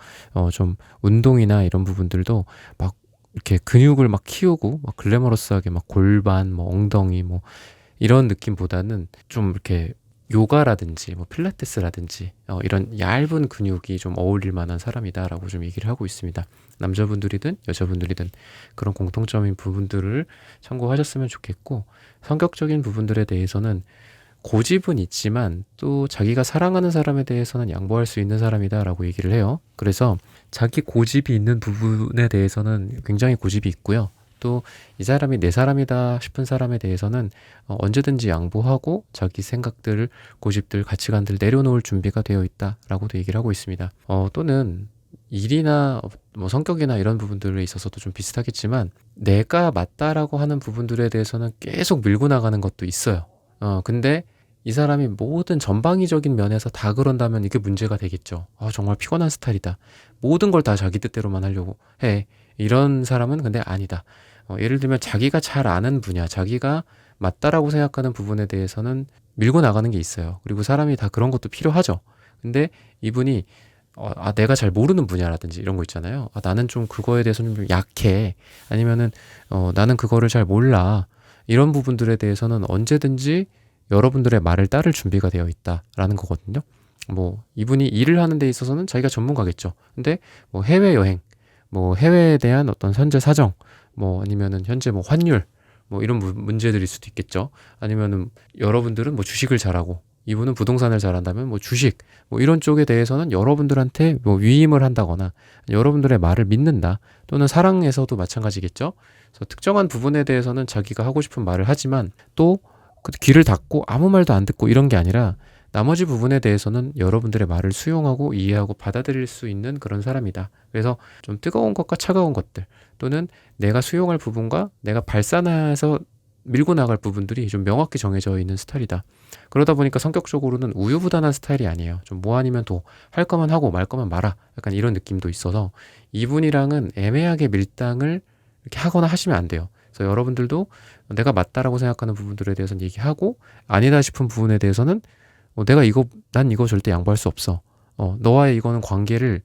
Speaker 1: 좀 운동이나 이런 부분들도 막 이렇게 근육을 막 키우고 막 글래머러스하게 막 골반, 뭐 엉덩이 뭐 이런 느낌보다는 좀 이렇게 요가라든지 뭐 필라테스라든지 이런 얇은 근육이 좀 어울릴 만한 사람이다라고 좀 얘기를 하고 있습니다. 남자분들이든 여자분들이든 그런 공통점인 부분들을 참고하셨으면 좋겠고 성격적인 부분들에 대해서는 고집은 있지만 또 자기가 사랑하는 사람에 대해서는 양보할 수 있는 사람이다라고 얘기를 해요. 그래서 자기 고집이 있는 부분에 대해서는 굉장히 고집이 있고요. 또 이 사람이 내 사람이다 싶은 사람에 대해서는 언제든지 양보하고 자기 생각들, 고집들, 가치관들 내려놓을 준비가 되어 있다라고도 얘기를 하고 있습니다. 또는 일이나 뭐 성격이나 이런 부분들에 있어서도 좀 비슷하겠지만 내가 맞다라고 하는 부분들에 대해서는 계속 밀고 나가는 것도 있어요. 근데 이 사람이 모든 전방위적인 면에서 다 그런다면 이게 문제가 되겠죠. 정말 피곤한 스타일이다. 모든 걸 다 자기 뜻대로만 하려고 해. 이런 사람은 근데 아니다. 예를 들면 자기가 잘 아는 분야, 자기가 맞다라고 생각하는 부분에 대해서는 밀고 나가는 게 있어요. 그리고 사람이 다 그런 것도 필요하죠. 근데 이분이 내가 잘 모르는 분야라든지 이런 거 있잖아요. 나는 좀 그거에 대해서는 좀 약해. 아니면은 나는 그거를 잘 몰라. 이런 부분들에 대해서는 언제든지 여러분들의 말을 따를 준비가 되어 있다라는 거거든요. 뭐 이분이 일을 하는 데 있어서는 자기가 전문가겠죠. 근데 뭐 해외여행, 뭐 해외에 대한 어떤 현재 사정, 뭐 아니면은 현재 뭐 환율 뭐 이런 문제들일 수도 있겠죠. 아니면은 여러분들은 뭐 주식을 잘하고 이분은 부동산을 잘한다면 뭐 주식 뭐 이런 쪽에 대해서는 여러분들한테 뭐 위임을 한다거나 여러분들의 말을 믿는다. 또는 사랑에서도 마찬가지겠죠. 그래서 특정한 부분에 대해서는 자기가 하고 싶은 말을 하지만 또 귀를 닫고 아무 말도 안 듣고 이런 게 아니라 나머지 부분에 대해서는 여러분들의 말을 수용하고 이해하고 받아들일 수 있는 그런 사람이다. 그래서 좀 뜨거운 것과 차가운 것들 또는 내가 수용할 부분과 내가 발산해서 밀고 나갈 부분들이 좀 명확히 정해져 있는 스타일이다. 그러다 보니까 성격적으로는 우유부단한 스타일이 아니에요. 좀 뭐 아니면 도 할 거면 하고 말 거면 말아. 약간 이런 느낌도 있어서 이분이랑은 애매하게 밀당을 이렇게 하거나 하시면 안 돼요. 그래서 여러분들도 내가 맞다라고 생각하는 부분들에 대해서는 얘기하고 아니다 싶은 부분에 대해서는 난 이거 절대 양보할 수 없어. 너와의 이거는 관계를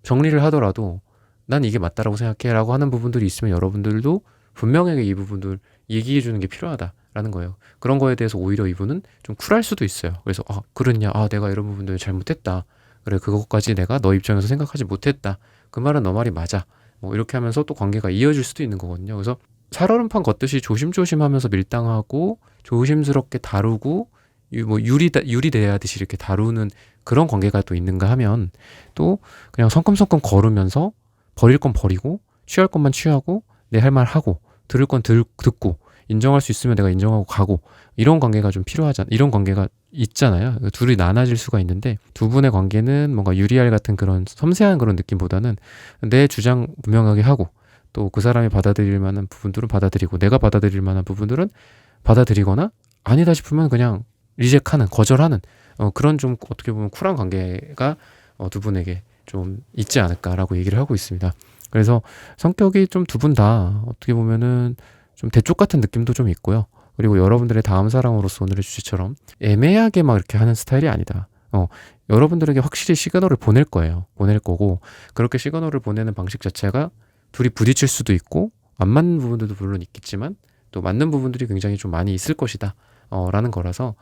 Speaker 1: 정리를 하더라도 난 이게 맞다라고 생각해 라고 하는 부분들이 있으면 여러분들도 분명하게 이 부분들 얘기해 주는 게 필요하다라는 거예요. 그런 거에 대해서 오히려 이분은 좀 쿨할 수도 있어요. 그래서 그렇냐, 내가 이런 부분들 잘못했다. 그래, 그것까지 내가 너 입장에서 생각하지 못했다. 그 말은 너 말이 맞아. 뭐 이렇게 하면서 또 관계가 이어질 수도 있는 거거든요. 그래서 살얼음판 걷듯이 조심조심하면서 밀당하고 조심스럽게 다루고 뭐 유리 대하듯이 이렇게 다루는 그런 관계가 또 있는가 하면 또 그냥 성큼성큼 걸으면서 버릴 건 버리고 취할 것만 취하고 내 할 말 하고 들을 건 듣고 인정할 수 있으면 내가 인정하고 가고 이런 관계가 좀 필요하잖아. 이런 관계가 있잖아요. 둘이 나눠질 수가 있는데 두 분의 관계는 뭔가 유리알 같은 그런 섬세한 그런 느낌보다는 내 주장 분명하게 하고 또 그 사람이 받아들일 만한 부분들은 받아들이고 내가 받아들일 만한 부분들은 받아들이거나 아니다 싶으면 그냥 리젝하는 거절하는 그런 좀 어떻게 보면 쿨한 관계가 두 분에게 좀 있지 않을까라고 얘기를 하고 있습니다. 그래서 성격이 좀 두 분 다 어떻게 보면은 좀 대쪽 같은 느낌도 좀 있고요. 그리고 여러분들의 다음 사랑으로서 오늘의 주제처럼 애매하게 막 이렇게 하는 스타일이 아니다. 여러분들에게 확실히 시그널을 보낼 거예요. 보낼 거고 그렇게 시그널을 보내는 방식 자체가 둘이 부딪힐 수도 있고 안 맞는 부분들도 물론 있겠지만 또 맞는 부분들이 굉장히 좀 많이 있을 것이다. 라는 거라서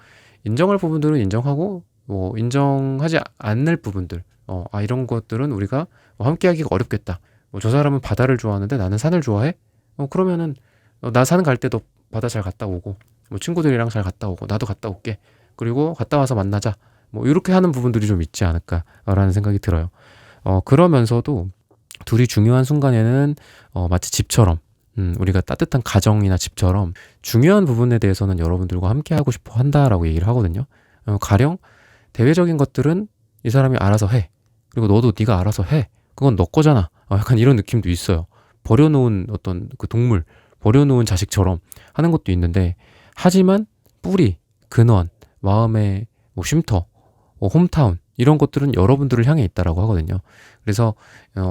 Speaker 1: 인정할 부분들은 인정하고 뭐 인정하지 않을 부분들 이런 것들은 우리가 함께하기가 어렵겠다. 저 사람은 바다를 좋아하는데 나는 산을 좋아해? 그러면은 나 산 갈 때도 바다 잘 갔다 오고 뭐 친구들이랑 잘 갔다 오고 나도 갔다 올게. 그리고 갔다 와서 만나자. 뭐 이렇게 하는 부분들이 좀 있지 않을까라는 생각이 들어요. 그러면서도 둘이 중요한 순간에는 마치 집처럼 우리가 따뜻한 가정이나 집처럼 중요한 부분에 대해서는 여러분들과 함께 하고 싶어 한다라고 얘기를 하거든요. 가령 대외적인 것들은 이 사람이 알아서 해. 그리고 너도 네가 알아서 해. 그건 너 거잖아. 약간 이런 느낌도 있어요. 버려놓은 어떤 그 동물, 버려놓은 자식처럼 하는 것도 있는데 하지만 뿌리, 근원, 마음의 뭐 쉼터, 홈타운 이런 것들은 여러분들을 향해 있다라고 하거든요. 그래서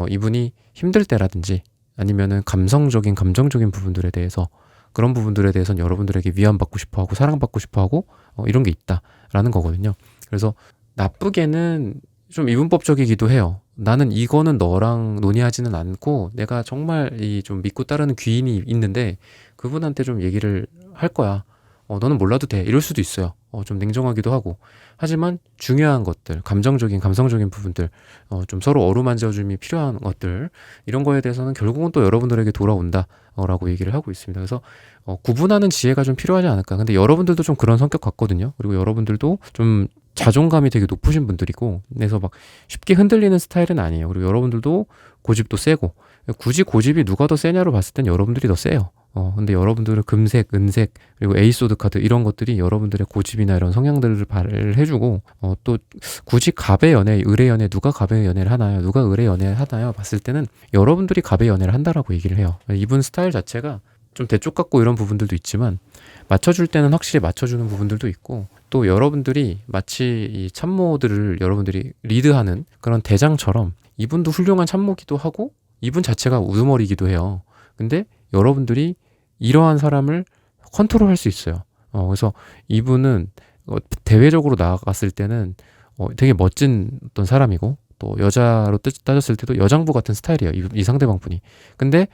Speaker 1: 이분이 힘들 때라든지 아니면은 감정적인 부분들에 대해서 그런 부분들에 대해서는 여러분들에게 위안받고 싶어하고 사랑받고 싶어하고 이런 게 있다라는 거거든요. 그래서 나쁘게는 좀 이분법적이기도 해요. 나는 이거는 너랑 논의하지는 않고 내가 정말 이 좀 믿고 따르는 귀인이 있는데 그분한테 좀 얘기를 할 거야. 너는 몰라도 돼. 이럴 수도 있어요. 좀 냉정하기도 하고. 하지만 중요한 것들, 감성적인 부분들, 좀 서로 어루만져줌이 필요한 것들, 이런 거에 대해서는 결국은 또 여러분들에게 돌아온다. 라고 얘기를 하고 있습니다. 그래서 구분하는 지혜가 좀 필요하지 않을까. 근데 여러분들도 좀 그런 성격 같거든요. 그리고 여러분들도 좀 자존감이 되게 높으신 분들이고, 그래서 막 쉽게 흔들리는 스타일은 아니에요. 그리고 여러분들도 고집도 세고, 굳이 고집이 누가 더 세냐로 봤을 땐 여러분들이 더 세요. 근데 여러분들은 금색, 은색, 그리고 에이소드 카드 이런 것들이 여러분들의 고집이나 이런 성향들을 발해주고, 또 굳이 갑의 연애, 을의 연애, 누가 갑의 연애를 하나요? 누가 을의 연애를 하나요? 봤을 때는 여러분들이 갑의 연애를 한다라고 얘기를 해요. 이분 스타일 자체가 좀 대쪽 같고 이런 부분들도 있지만 맞춰줄 때는 확실히 맞춰주는 부분들도 있고 또 여러분들이 마치 이 참모들을 여러분들이 리드하는 그런 대장처럼 이분도 훌륭한 참모기도 하고 이분 자체가 우두머리이기도 해요. 근데 여러분들이 이러한 사람을 컨트롤할 수 있어요. 그래서 이분은 대외적으로 나아갔을 때는 되게 멋진 어떤 사람이고 또 여자로 따졌을 때도 여장부 같은 스타일이에요. 이 상대방 분이. 근데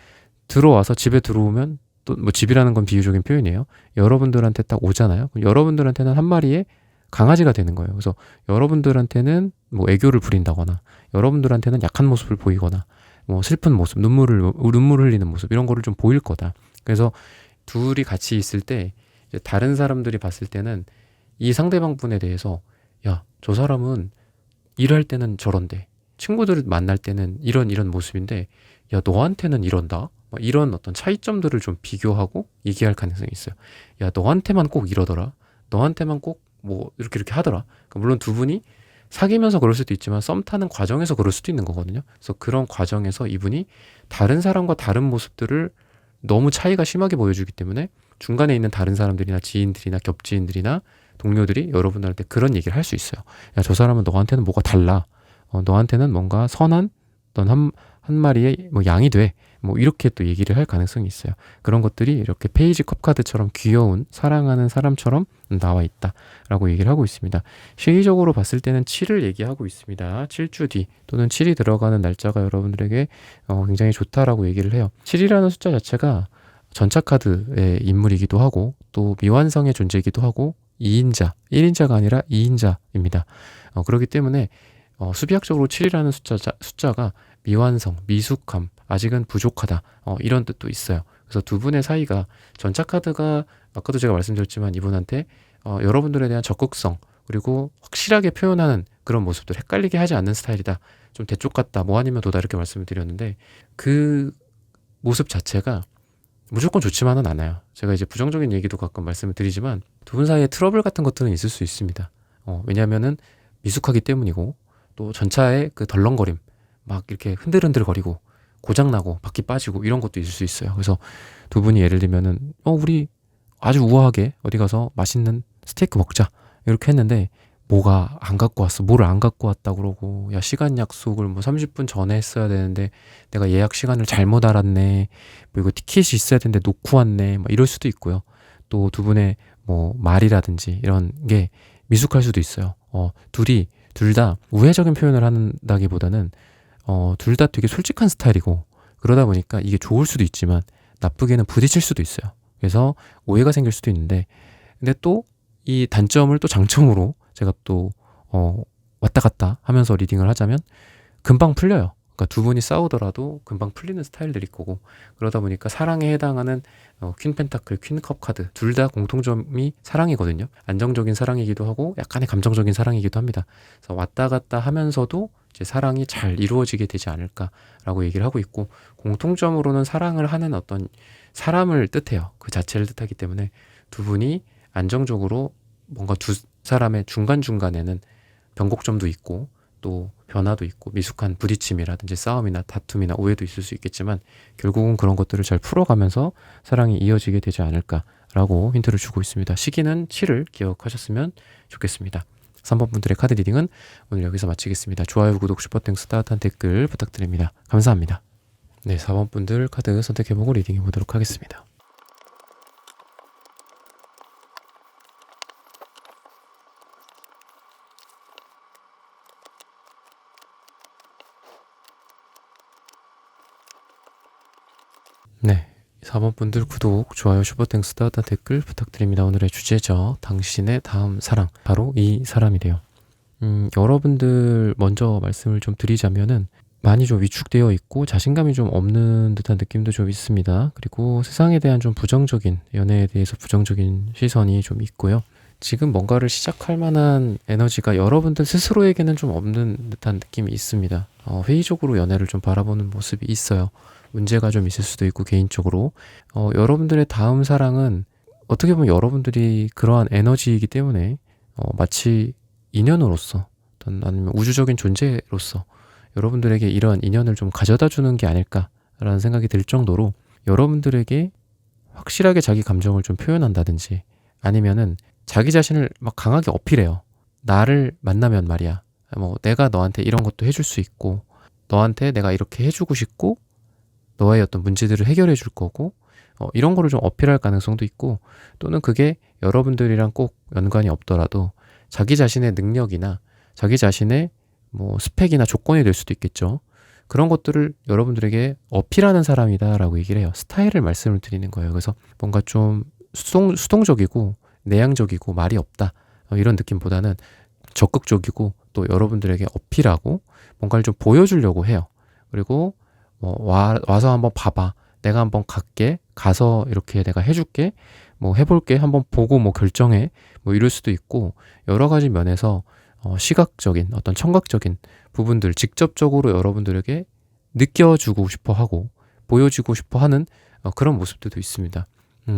Speaker 1: 들어와서 집에 들어오면 또 뭐 집이라는 건 비유적인 표현이에요. 여러분들한테 딱 오잖아요. 그럼 여러분들한테는 한 마리의 강아지가 되는 거예요. 그래서 여러분들한테는 뭐 애교를 부린다거나 여러분들한테는 약한 모습을 보이거나 뭐 슬픈 모습, 눈물 흘리는 모습 이런 거를 좀 보일 거다. 그래서 둘이 같이 있을 때 이제 다른 사람들이 봤을 때는 이 상대방 분에 대해서 야, 저 사람은 일할 때는 저런데 친구들을 만날 때는 이런 모습인데 야, 너한테는 이런다. 막 이런 어떤 차이점들을 좀 비교하고 얘기할 가능성이 있어요. 야, 너한테만 꼭 이러더라. 너한테만 꼭 뭐 이렇게 하더라. 그러니까 물론 두 분이 사귀면서 그럴 수도 있지만 썸 타는 과정에서 그럴 수도 있는 거거든요. 그래서 그런 과정에서 이분이 다른 사람과 다른 모습들을 너무 차이가 심하게 보여주기 때문에 중간에 있는 다른 사람들이나 지인들이나 겹지인들이나 동료들이 여러분들한테 그런 얘기를 할 수 있어요. 야, 저 사람은 너한테는 뭐가 달라. 너한테는 뭔가 선한 어떤 한 마리의 뭐 양이 돼. 뭐 이렇게 또 얘기를 할 가능성이 있어요. 그런 것들이 이렇게 페이지 컵카드처럼 귀여운 사랑하는 사람처럼 나와 있다라고 얘기를 하고 있습니다. 시기적으로 봤을 때는 7을 얘기하고 있습니다. 7주 뒤 또는 7이 들어가는 날짜가 여러분들에게 굉장히 좋다라고 얘기를 해요. 7이라는 숫자 자체가 전차카드의 인물이기도 하고 또 미완성의 존재이기도 하고 2인자, 1인자가 아니라 2인자입니다. 그렇기 때문에 수비학적으로 7이라는 숫자가 미완성, 미숙함, 아직은 부족하다 이런 뜻도 있어요. 그래서 두 분의 사이가 전차카드가 아까도 제가 말씀드렸지만 이분한테 여러분들에 대한 적극성 그리고 확실하게 표현하는 그런 모습들 헷갈리게 하지 않는 스타일이다. 좀 대쪽 같다. 뭐 아니면 도다 이렇게 말씀을 드렸는데 그 모습 자체가 무조건 좋지만은 않아요. 제가 이제 부정적인 얘기도 가끔 말씀을 드리지만 두 분 사이에 트러블 같은 것들은 있을 수 있습니다. 왜냐하면은 미숙하기 때문이고 또 전차의 그 덜렁거림 막 이렇게 흔들흔들거리고 고장나고 바퀴 빠지고 이런 것도 있을 수 있어요. 그래서 두 분이 예를 들면은 우리 아주 우아하게 어디 가서 맛있는 스테이크 먹자 이렇게 했는데 뭐가 안 갖고 왔어. 뭐를 안 갖고 왔다 그러고 야, 시간 약속을 뭐 30분 전에 했어야 되는데 내가 예약 시간을 잘못 알았네. 뭐 이거 티켓이 있어야 되는데 놓고 왔네. 막 이럴 수도 있고요. 또 두 분의 뭐 말이라든지 이런 게 미숙할 수도 있어요. 둘 다 우회적인 표현을 한다기보다는 둘 다 되게 솔직한 스타일이고 그러다 보니까 이게 좋을 수도 있지만 나쁘게는 부딪힐 수도 있어요. 그래서 오해가 생길 수도 있는데 근데 또 이 단점을 또 장점으로 제가 또 왔다 갔다 하면서 리딩을 하자면 금방 풀려요. 그러니까 두 분이 싸우더라도 금방 풀리는 스타일들이 거고 그러다 보니까 사랑에 해당하는 퀸 펜타클, 퀸 컵 카드 둘 다 공통점이 사랑이거든요. 안정적인 사랑이기도 하고 약간의 감정적인 사랑이기도 합니다. 그래서 왔다 갔다 하면서도 이제 사랑이 잘 이루어지게 되지 않을까라고 얘기를 하고 있고 공통점으로는 사랑을 하는 어떤 사람을 뜻해요. 그 자체를 뜻하기 때문에 두 분이 안정적으로 뭔가 두 사람의 중간중간에는 변곡점도 있고 또 변화도 있고 미숙한 부딪힘이라든지 싸움이나 다툼이나 오해도 있을 수 있겠지만 결국은 그런 것들을 잘 풀어가면서 사랑이 이어지게 되지 않을까라고 힌트를 주고 있습니다. 시기는 7을 기억하셨으면 좋겠습니다. 3번 분들의 카드 리딩은 오늘 여기서 마치겠습니다. 좋아요, 구독, 슈퍼땡스, 따뜻한 댓글 부탁드립니다. 감사합니다. 네, 4번 분들 카드 선택해보고 리딩해보도록 하겠습니다. 네, 4번 분들 구독, 좋아요, 슈퍼땡스, 따뜻한 댓글 부탁드립니다. 오늘의 주제죠. 당신의 다음 사랑, 바로 이 사람이래요. 여러분들 먼저 말씀을 좀 드리자면은 많이 좀 위축되어 있고 자신감이 좀 없는 듯한 느낌도 좀 있습니다. 그리고 세상에 대한 좀 부정적인, 연애에 대해서 부정적인 시선이 좀 있고요. 지금 뭔가를 시작할 만한 에너지가 여러분들 스스로에게는 좀 없는 듯한 느낌이 있습니다. 회의적으로 연애를 좀 바라보는 모습이 있어요. 문제가 좀 있을 수도 있고 개인적으로 여러분들의 다음 사랑은 어떻게 보면 여러분들이 그러한 에너지이기 때문에 마치 인연으로서 아니면 우주적인 존재로서 여러분들에게 이러한 인연을 좀 가져다 주는 게 아닐까라는 생각이 들 정도로 여러분들에게 확실하게 자기 감정을 좀 표현한다든지 아니면은 자기 자신을 막 강하게 어필해요. 나를 만나면 말이야. 뭐 내가 너한테 이런 것도 해줄 수 있고 너한테 내가 이렇게 해주고 싶고 너의 어떤 문제들을 해결해 줄 거고 이런 거를 좀 어필할 가능성도 있고 또는 그게 여러분들이랑 꼭 연관이 없더라도 자기 자신의 능력이나 자기 자신의 뭐 스펙이나 조건이 될 수도 있겠죠. 그런 것들을 여러분들에게 어필하는 사람이다라고 얘기를 해요. 스타일을 말씀을 드리는 거예요. 그래서 뭔가 좀 수동적이고 내향적이고 말이 없다 이런 느낌보다는 적극적이고 또 여러분들에게 어필하고 뭔가를 좀 보여주려고 해요. 그리고 와서 한번 봐봐. 내가 한번 갈게. 가서 이렇게 내가 해줄게. 뭐 해볼게. 한번 보고 뭐 결정해. 뭐 이럴 수도 있고 여러 가지 면에서 시각적인 어떤 청각적인 부분들 직접적으로 여러분들에게 느껴주고 싶어 하고 보여주고 싶어 하는 그런 모습들도 있습니다.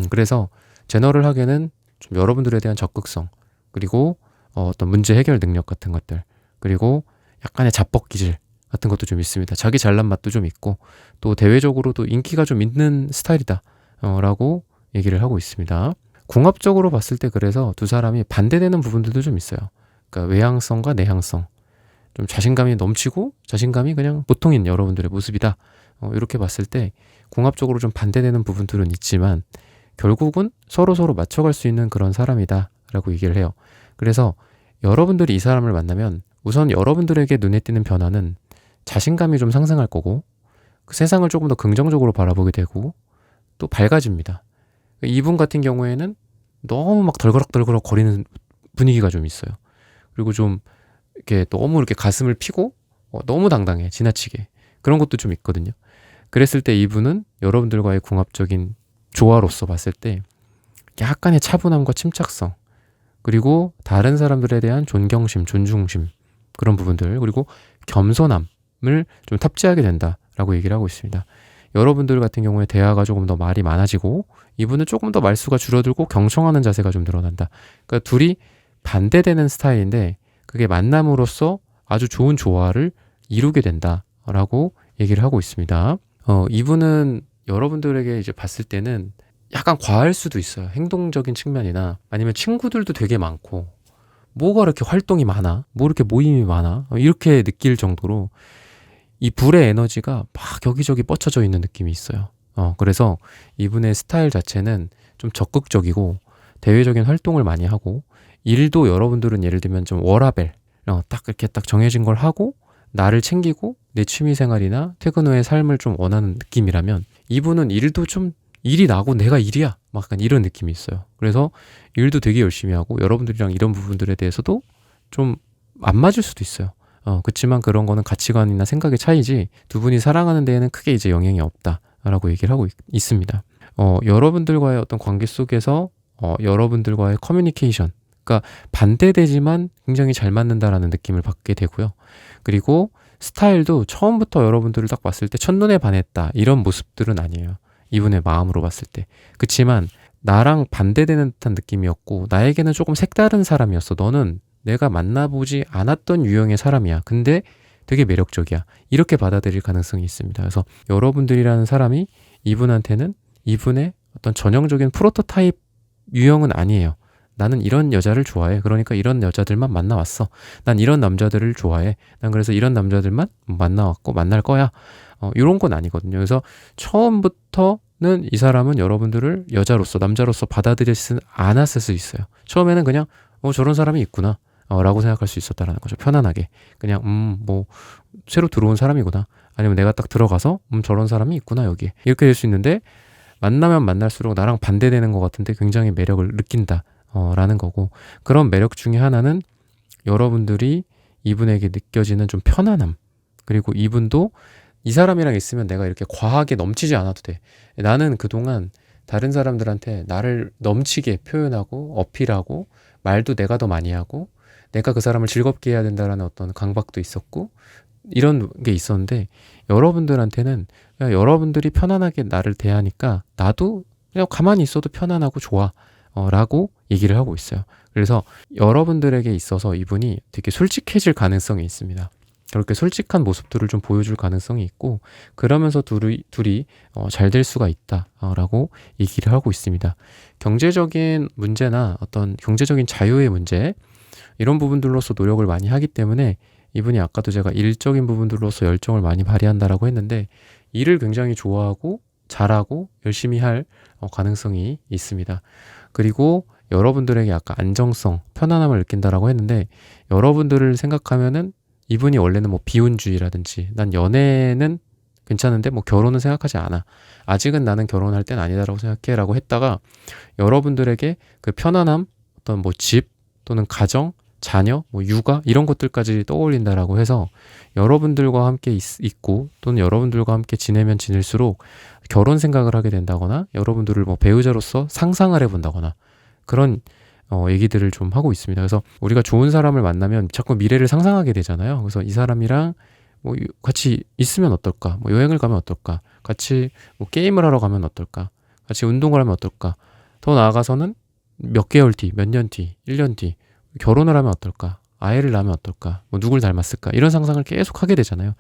Speaker 1: 그래서 제너럴하게는 좀 여러분들에 대한 적극성 그리고 어떤 문제 해결 능력 같은 것들 그리고 약간의 자뻑 기질 같은 것도 좀 있습니다. 자기 잘난 맛도 좀 있고 또 대외적으로도 인기가 좀 있는 스타일이다 라고 얘기를 하고 있습니다. 궁합적으로 봤을 때 그래서 두 사람이 반대되는 부분들도 좀 있어요. 그러니까 외향성과 내향성 좀 자신감이 넘치고 자신감이 그냥 보통인 여러분들의 모습이다. 이렇게 봤을 때 궁합적으로 좀 반대되는 부분들은 있지만 결국은 서로 맞춰갈 수 있는 그런 사람이다 라고 얘기를 해요. 그래서 여러분들이 이 사람을 만나면 우선 여러분들에게 눈에 띄는 변화는 자신감이 좀 상승할 거고 그 세상을 조금 더 긍정적으로 바라보게 되고 또 밝아집니다. 이분 같은 경우에는 너무 막 덜그럭덜그럭 거리는 분위기가 좀 있어요. 그리고 좀 이렇게 너무 이렇게 가슴을 피고 너무 당당해 지나치게 그런 것도 좀 있거든요. 그랬을 때 이분은 여러분들과의 궁합적인 조화로서 봤을 때 약간의 차분함과 침착성 그리고 다른 사람들에 대한 존경심, 존중심 그런 부분들 그리고 겸손함을 좀 탑재하게 된다라고 얘기를 하고 있습니다. 여러분들 같은 경우에 대화가 조금 더 말이 많아지고 이분은 조금 더 말수가 줄어들고 경청하는 자세가 좀 늘어난다. 그러니까 둘이 반대되는 스타일인데 그게 만남으로써 아주 좋은 조화를 이루게 된다라고 얘기를 하고 있습니다. 이분은 여러분들에게 이제 봤을 때는 약간 과할 수도 있어요. 행동적인 측면이나 아니면 친구들도 되게 많고 뭐가 이렇게 활동이 많아? 뭐 이렇게 모임이 많아? 이렇게 느낄 정도로 이 불의 에너지가 막 여기저기 뻗쳐져 있는 느낌이 있어요. 그래서 이분의 스타일 자체는 좀 적극적이고 대외적인 활동을 많이 하고 일도 여러분들은 예를 들면 좀 워라밸 딱 이렇게 딱 정해진 걸 하고 나를 챙기고 내 취미생활이나 퇴근 후의 삶을 좀 원하는 느낌이라면 이분은 일도 좀 일이 나고 내가 일이야 막 약간 이런 느낌이 있어요. 그래서 일도 되게 열심히 하고 여러분들이랑 이런 부분들에 대해서도 좀 안 맞을 수도 있어요. 그치만 그런 거는 가치관이나 생각의 차이지 두 분이 사랑하는 데에는 크게 이제 영향이 없다라고 얘기를 하고 있습니다. 여러분들과의 어떤 관계 속에서 여러분들과의 커뮤니케이션 그러니까 반대되지만 굉장히 잘 맞는다라는 느낌을 받게 되고요. 그리고 스타일도 처음부터 여러분들을 딱 봤을 때 첫눈에 반했다 이런 모습들은 아니에요. 이분의 마음으로 봤을 때. 그치만 나랑 반대되는 듯한 느낌이었고 나에게는 조금 색다른 사람이었어. 너는 내가 만나보지 않았던 유형의 사람이야. 근데 되게 매력적이야. 이렇게 받아들일 가능성이 있습니다. 그래서 여러분들이라는 사람이 이분한테는 이분의 어떤 전형적인 프로토타입 유형은 아니에요. 나는 이런 여자를 좋아해. 그러니까 이런 여자들만 만나왔어. 난 이런 남자들을 좋아해. 난 그래서 이런 남자들만 만나왔고 만날 거야. 이런 건 아니거든요. 그래서 처음부터는 이 사람은 여러분들을 여자로서 남자로서 받아들이지 않았을 수 있어요. 처음에는 그냥 저런 사람이 있구나 라고 생각할 수 있었다라는 거죠. 편안하게 그냥 뭐 새로 들어온 사람이구나 아니면 내가 딱 들어가서 저런 사람이 있구나 여기에 이렇게 될 수 있는데 만나면 만날수록 나랑 반대되는 것 같은데 굉장히 매력을 느낀다 라는 거고 그런 매력 중에 하나는 여러분들이 이분에게 느껴지는 좀 편안함 그리고 이분도 이 사람이랑 있으면 내가 이렇게 과하게 넘치지 않아도 돼. 나는 그동안 다른 사람들한테 나를 넘치게 표현하고 어필하고 말도 내가 더 많이 하고 내가 그 사람을 즐겁게 해야 된다라는 어떤 강박도 있었고 이런 게 있었는데 여러분들한테는 그냥 여러분들이 편안하게 나를 대하니까 나도 그냥 가만히 있어도 편안하고 좋아 라고 얘기를 하고 있어요. 그래서 여러분들에게 있어서 이분이 되게 솔직해질 가능성이 있습니다. 그렇게 솔직한 모습들을 좀 보여줄 가능성이 있고 그러면서 둘이 잘 될 수가 있다라고 얘기를 하고 있습니다. 경제적인 문제나 어떤 경제적인 자유의 문제 이런 부분들로서 노력을 많이 하기 때문에 이분이 아까도 제가 일적인 부분들로서 열정을 많이 발휘한다라고 했는데 일을 굉장히 좋아하고 잘하고 열심히 할 가능성이 있습니다. 그리고 여러분들에게 약간 안정성, 편안함을 느낀다라고 했는데 여러분들을 생각하면은 이분이 원래는 뭐 비혼주의라든지 난 연애는 괜찮은데 뭐 결혼은 생각하지 않아. 아직은 나는 결혼할 땐 아니다라고 생각해 라고 했다가 여러분들에게 그 편안함, 어떤 뭐 집 또는 가정, 자녀, 뭐 육아 이런 것들까지 떠올린다라고 해서 여러분들과 함께 있고 또는 여러분들과 함께 지내면 지낼수록 결혼 생각을 하게 된다거나 여러분들을 뭐 배우자로서 상상을 해본다거나 그런 얘기들을 좀 하고 있습니다. 그래서 우리가 좋은 사람을 만나면 자꾸 미래를 상상하게 되잖아요. 그래서 이 사람이랑 뭐 같이 있으면 어떨까? 뭐 여행을 가면 어떨까? 같이 뭐 게임을 하러 가면 어떨까? 같이 운동을 하면 어떨까? 더 나아가서는 몇 개월 뒤, 몇 년 뒤, 1년 뒤 결혼을 하면 어떨까? 아이를 낳으면 어떨까? 뭐 누굴 닮았을까? 이런 상상을 계속 하게 되잖아요.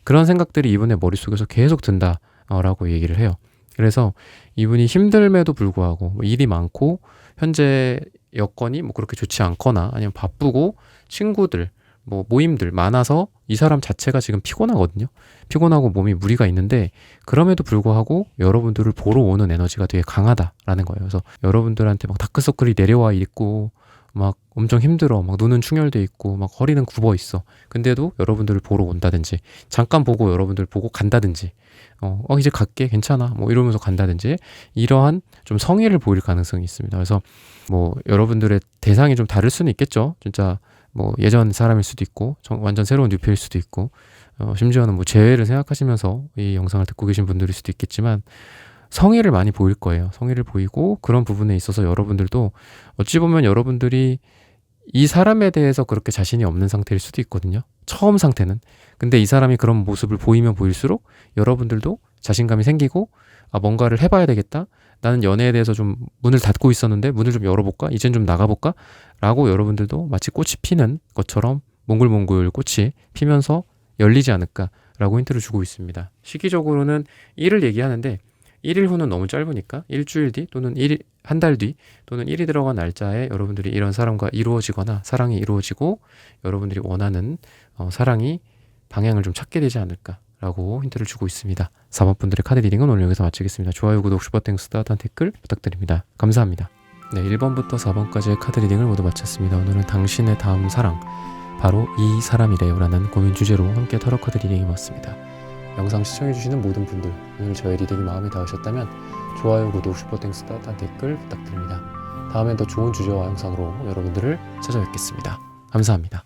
Speaker 1: 그런 생각들이 이분의 머릿속에서 계속 든다라고 얘기를 해요. 그래서 이분이 힘듦에도 불구하고 뭐 일이 많고 현재 여건이 뭐 그렇게 좋지 않거나 아니면 바쁘고 친구들 뭐 모임들 많아서 이 사람 자체가 지금 피곤하거든요. 피곤하고 몸이 무리가 있는데 그럼에도 불구하고 여러분들을 보러 오는 에너지가 되게 강하다라는 거예요. 그래서 여러분들한테 막 다크서클이 내려와 있고 막 엄청 힘들어 막 눈은 충혈돼 있고 막 허리는 굽어 있어. 근데도 여러분들을 보러 온다든지 잠깐 보고 여러분들 보고 간다든지 이제 갈게 괜찮아 뭐 이러면서 간다든지 이러한 좀 성의를 보일 가능성이 있습니다. 그래서 뭐 여러분들의 대상이 좀 다를 수는 있겠죠. 진짜 뭐 예전 사람일 수도 있고 완전 새로운 뉴페일 수도 있고 심지어는 뭐 재회를 생각하시면서 이 영상을 듣고 계신 분들일 수도 있겠지만 성의를 많이 보일 거예요. 성의를 보이고 그런 부분에 있어서 여러분들도 어찌 보면 여러분들이 이 사람에 대해서 그렇게 자신이 없는 상태일 수도 있거든요. 처음 상태는. 근데 이 사람이 그런 모습을 보이면 보일수록 여러분들도 자신감이 생기고 뭔가를 해봐야 되겠다. 나는 연애에 대해서 좀 문을 닫고 있었는데 문을 좀 열어볼까? 이젠 좀 나가볼까? 라고 여러분들도 마치 꽃이 피는 것처럼 몽글몽글 꽃이 피면서 열리지 않을까라고 힌트를 주고 있습니다. 시기적으로는 1을 얘기하는데 1일 후는 너무 짧으니까 일주일 뒤 또는 한 달 뒤 또는 1이 들어간 날짜에 여러분들이 이런 사람과 이루어지거나 사랑이 이루어지고 여러분들이 원하는 사랑이 방향을 좀 찾게 되지 않을까라고 힌트를 주고 있습니다. 4번 분들의 카드 리딩은 오늘 여기서 마치겠습니다. 좋아요, 구독, 슈퍼땡스, 따뜻한 댓글 부탁드립니다. 감사합니다. 네, 1번부터 4번까지의 카드 리딩을 모두 마쳤습니다. 오늘은 당신의 다음 사랑, 바로 이 사람이래요 라는 고민 주제로 함께 타로 카드 리딩이 왔습니다. 영상 시청해주시는 모든 분들, 오늘 저의 리딩이 마음에 닿으셨다면 좋아요, 구독, 슈퍼땡스, 따뜻한 댓글 부탁드립니다. 다음엔 더 좋은 주제와 영상으로 여러분들을 찾아뵙겠습니다. 감사합니다.